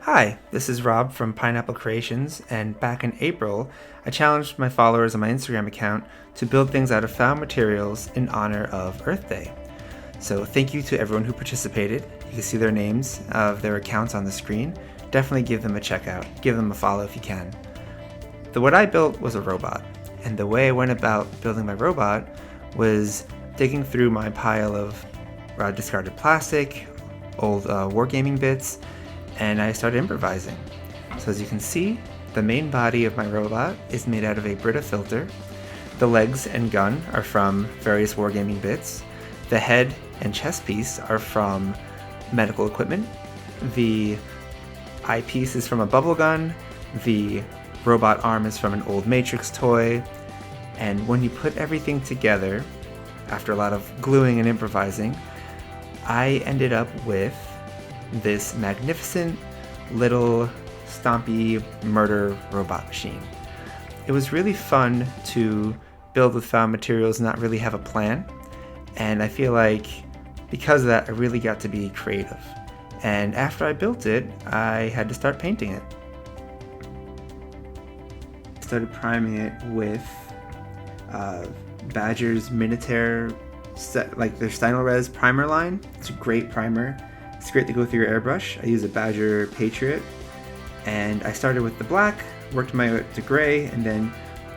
Hi, this is Rob from Pineapple Creations, and back in April, I challenged my followers on my Instagram account to build things out of found materials in honor of Earth Day. So thank you to everyone who participated. You can see their names of their accounts on the screen. Definitely give them a check out. Give them a follow if you can. What I built was a robot, and the way I went about building my robot was digging through my pile of discarded plastic, old wargaming bits, and I started improvising. So as you can see, the main body of my robot is made out of a Brita filter. The legs and gun are from various wargaming bits. The head and chest piece are from medical equipment. The eyepiece is from a bubble gun. The robot arm is from an old Matrix toy. And when you put everything together, after a lot of gluing and improvising, I ended up with this magnificent little stompy murder robot machine. It was really fun to build with found materials, not really have a plan, and I feel like because of that I really got to be creative. And after I built it, I had to start painting it. I started priming it with Badger's Minotaur, like their Stynylrez primer line. It's a great primer. It's great to go through your airbrush. I use a Badger Patriot, and I started with the black, worked my way up to gray, and then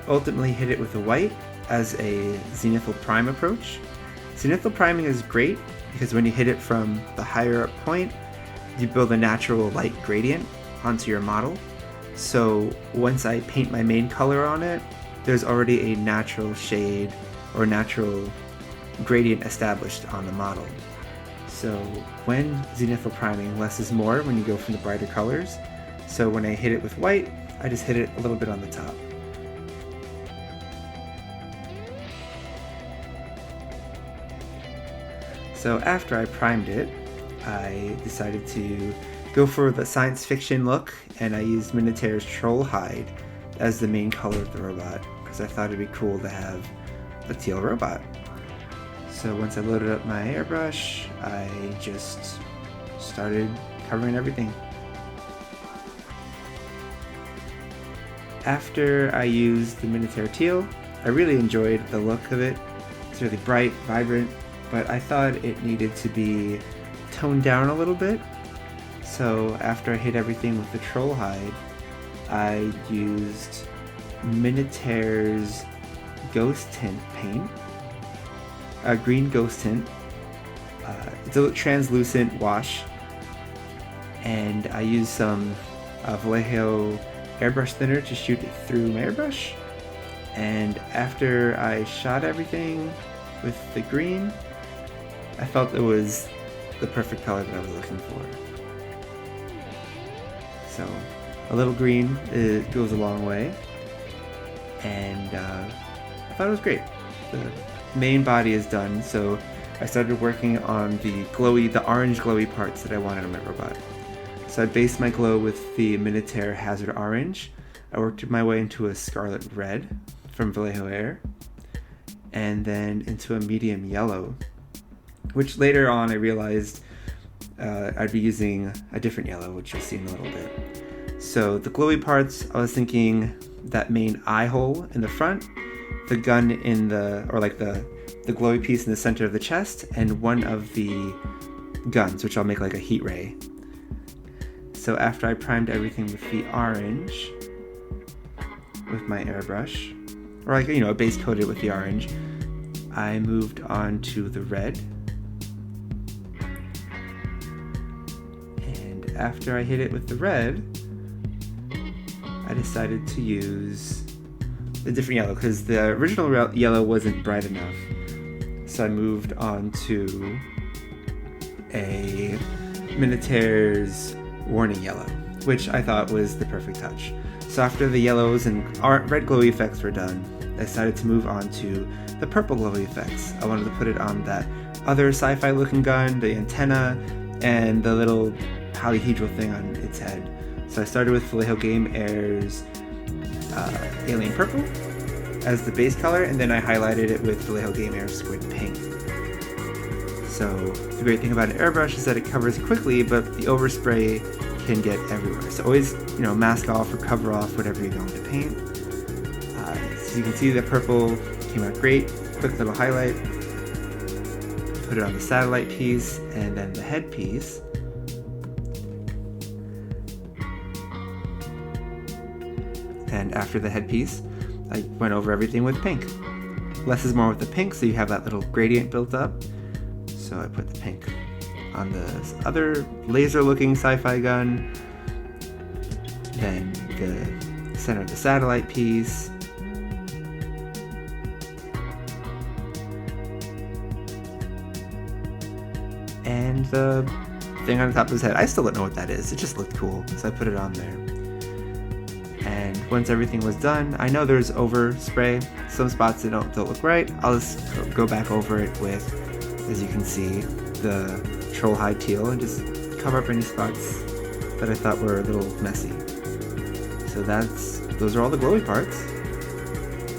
ultimately hit it with the white as a zenithal prime approach. Zenithal priming is great because when you hit it from the higher up point, you build a natural light gradient onto your model. So once I paint my main color on it, there's already a natural shade or natural gradient established on the model. So when zenithal priming, less is more when you go from the brighter colors. So when I hit it with white, I just hit it a little bit on the top. So after I primed it, I decided to go for the science fiction look, and I used Minotaur's troll hide as the main color of the robot because I thought it'd be cool to have a teal robot. So once I loaded up my airbrush, I just started covering everything. After I used the Minotaur teal, I really enjoyed the look of it. It's really bright, vibrant, but I thought it needed to be toned down a little bit. So after I hit everything with the troll hide, I used Minotaur's ghost tint paint. Green ghost tint. It's a translucent wash, and I used some Vallejo airbrush thinner to shoot it through my airbrush. And after I shot everything with the green, I felt it was the perfect color that I was looking for. So a little green, it goes a long way, and I thought it was great. The main body is done, so I started working on the orange glowy parts that I wanted on my robot. So I based my glow with the Minotaur Hazard Orange. I worked my way into a Scarlet Red from Vallejo Air, and then into a medium yellow, which later on I realized I'd be using a different yellow, which you'll see in a little bit. So the glowy parts, I was thinking that main eye hole in the front, the gun in the glowy piece in the center of the chest, and one of the guns, which I'll make like a heat ray. So after I primed everything with the orange with my airbrush, or base coated with the orange, I moved on to the red. And after I hit it with the red, I decided to use a different yellow because the original yellow wasn't bright enough. So I moved on to a Minotaur's Warning Yellow, which I thought was the perfect touch. So after the yellows and red glowy effects were done, I decided to move on to the purple glowy effects. I wanted to put it on that other sci-fi looking gun, the antenna, and the little polyhedral thing on its head. So I started with Vallejo Game Air's Alien Purple as the base color, and then I highlighted it with Vallejo Game Air Squid Pink. So the great thing about an airbrush is that it covers quickly, but the overspray can get everywhere. So always, mask off or cover off whatever you're going to paint. So you can see the purple came out great. Quick little highlight. Put it on the satellite piece and then the head piece. And after the head piece, I went over everything with pink. Less is more with the pink, so you have that little gradient built up. So I put the pink on the other laser-looking sci-fi gun, then the center of the satellite piece, and the thing on the top of his head. I still don't know what that is. It just looked cool, so I put it on there. And once everything was done, I know there's overspray, some spots that don't look right. I'll just go back over it with, as you can see, the Troll High Teal and just cover up any spots that I thought were a little messy. So those are all the glowy parts.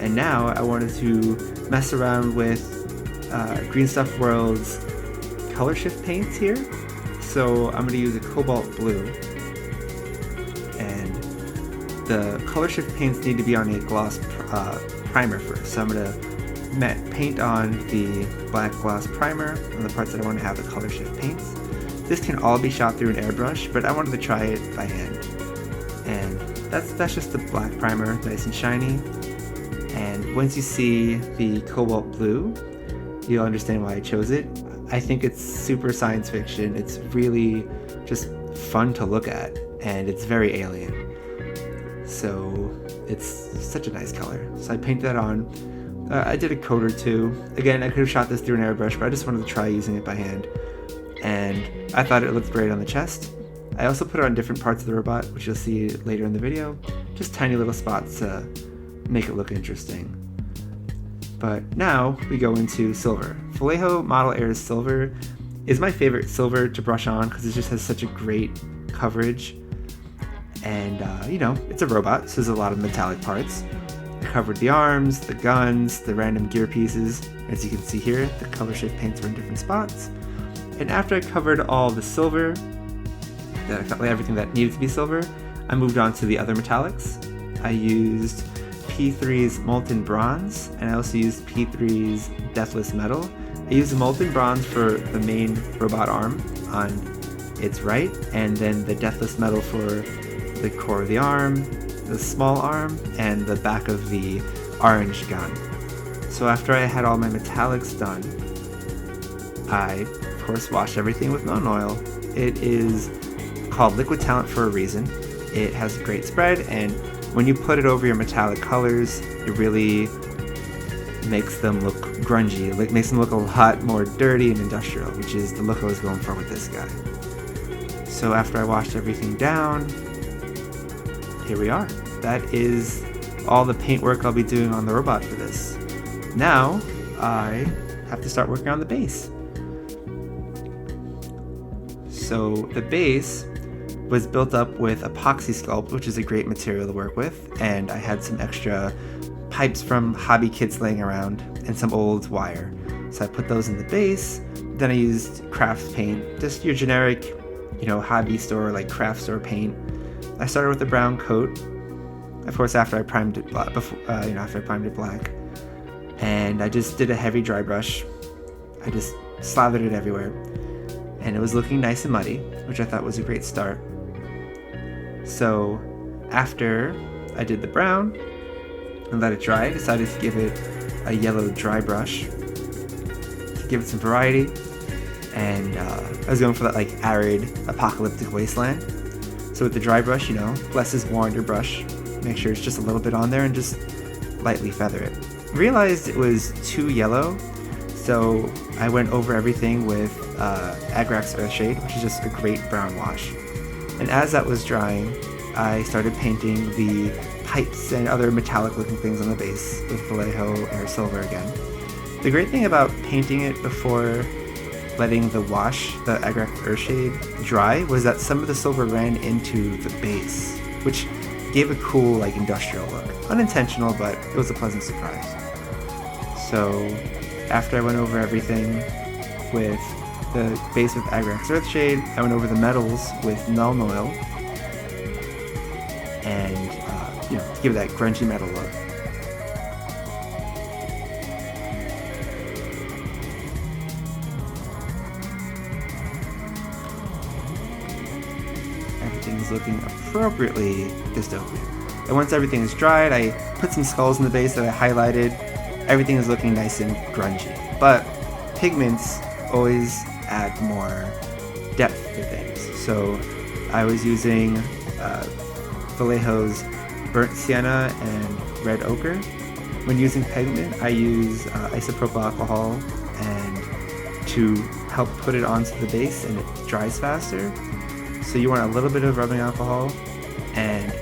And now I wanted to mess around with Green Stuff World's color shift paints here. So I'm going to use a cobalt blue. The color shift paints need to be on a gloss primer first. So I'm going to paint on the black gloss primer on the parts that I want to have the color shift paints. This can all be shot through an airbrush, but I wanted to try it by hand. And that's just the black primer, nice and shiny. And once you see the cobalt blue, you'll understand why I chose it. I think it's super science fiction. It's really just fun to look at, and it's very alien. So it's such a nice color. So I painted that on. I did a coat or two. Again, I could have shot this through an airbrush, but I just wanted to try using it by hand. And I thought it looked great on the chest. I also put it on different parts of the robot, which you'll see later in the video. Just tiny little spots to make it look interesting. But now we go into silver. Vallejo Model Air's silver is my favorite silver to brush on because it just has such a great coverage. And, it's a robot, so there's a lot of metallic parts. I covered the arms, the guns, the random gear pieces. As you can see here, the color shift paints were in different spots. And after I covered all the silver, everything that needed to be silver, I moved on to the other metallics. I used P3's Molten Bronze, and I also used P3's Deathless Metal. I used the Molten Bronze for the main robot arm on its right, and then the Deathless Metal for the core of the arm, the small arm, and the back of the orange gun. So after I had all my metallics done, I, of course, washed everything with Mountain Oil. It is called Liquid Talent for a reason. It has a great spread, and when you put it over your metallic colors, it really makes them look grungy. It makes them look a lot more dirty and industrial, which is the look I was going for with this guy. So after I washed everything down, here we are. That is all the paint work I'll be doing on the robot for this. Now, I have to start working on the base. So the base was built up with epoxy sculpt, which is a great material to work with, and I had some extra pipes from hobby kits laying around and some old wire. So I put those in the base. Then I used craft paint, just your generic, hobby store, like craft store paint. I started with a brown coat, of course, after I primed it black, and I just did a heavy dry brush. I just slathered it everywhere, and it was looking nice and muddy, which I thought was a great start. So after I did the brown and let it dry, I decided to give it a yellow dry brush to give it some variety, and I was going for that arid apocalyptic wasteland. So with the dry brush, less is more on your brush. Make sure it's just a little bit on there and just lightly feather it. Realized it was too yellow, so I went over everything with Agrax Earthshade, which is just a great brown wash. And as that was drying, I started painting the pipes and other metallic looking things on the base with Vallejo Air Silver again. The great thing about painting it before letting the Agrax Earthshade dry, was that some of the silver ran into the base, which gave a cool industrial look. Unintentional, but it was a pleasant surprise. So after I went over everything with the base with Agrax Earthshade. I went over the metals with Melon Oil, and give it that grungy metal look. Everything's looking appropriately dystopian. And once everything is dried, I put some skulls in the base that I highlighted. Everything is looking nice and grungy. But pigments always add more depth to things. So I was using Vallejo's Burnt Sienna and Red Ochre. When using pigment, I use isopropyl alcohol and to help put it onto the base, and it dries faster. So you want a little bit of rubbing alcohol and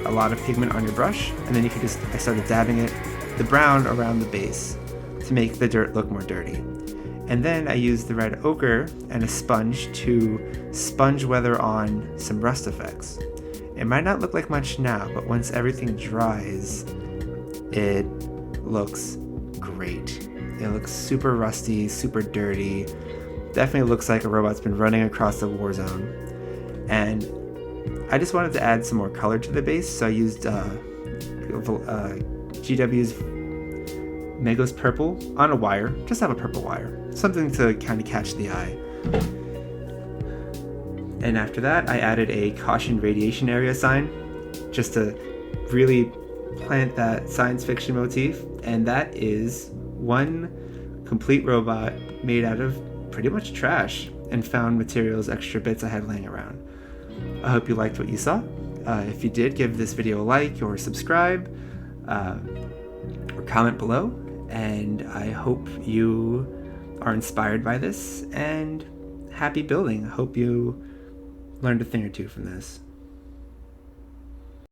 a lot of pigment on your brush, and then I started dabbing the brown around the base to make the dirt look more dirty. And then I used the red ochre and a sponge to sponge weather on some rust effects. It might not look like much now, but once everything dries, it looks great. It looks super rusty, super dirty. Definitely looks like a robot's been running across a war zone. And I just wanted to add some more color to the base, so I used GW's Megos Purple on a wire. Just have a purple wire. Something to kind of catch the eye. And after that, I added a caution radiation area sign just to really plant that science fiction motif. And that is one complete robot made out of pretty much trash and found materials, extra bits I had laying around. I hope you liked what you saw. If you did, give this video a like or subscribe or comment below. And I hope you are inspired by this and happy building. I hope you learned a thing or two from this.